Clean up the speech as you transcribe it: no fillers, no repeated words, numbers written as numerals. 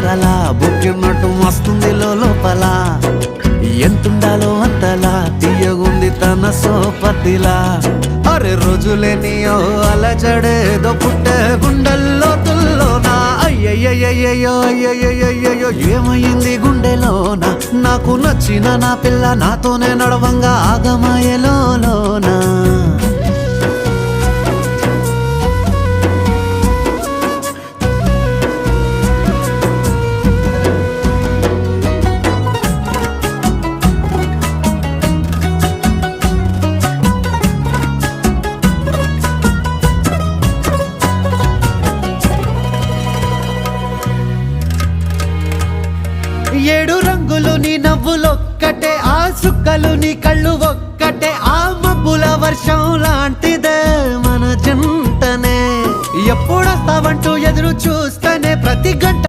కల బుక్కినట్టు మస్తుంది లోపల ఎంతుండాలో అంతలా తీయగుంది తన సోపతిలా అరే రోజులేని ఓ అలజడేదో పుట్టే గుండెల్లో తుల్లోనా అయ్యయ్యయ్యో అయ్యయ్యయ్యో ఏమైంది గుండెలోనా నాకు నచ్చిన నా పిల్ల నాతోనే నడవంగా ఆగమాయలోనా ఏడు రంగులు నీ నవ్వులొక్కటే ఆ సుక్కలు నీ కళ్ళు ఒక్కటే ఆ మబ్బుల వర్షం లాంటిదే మన జంటనే ఎప్పుడొస్తావంటూ ఎదురు చూస్తేనే ప్రతి గంట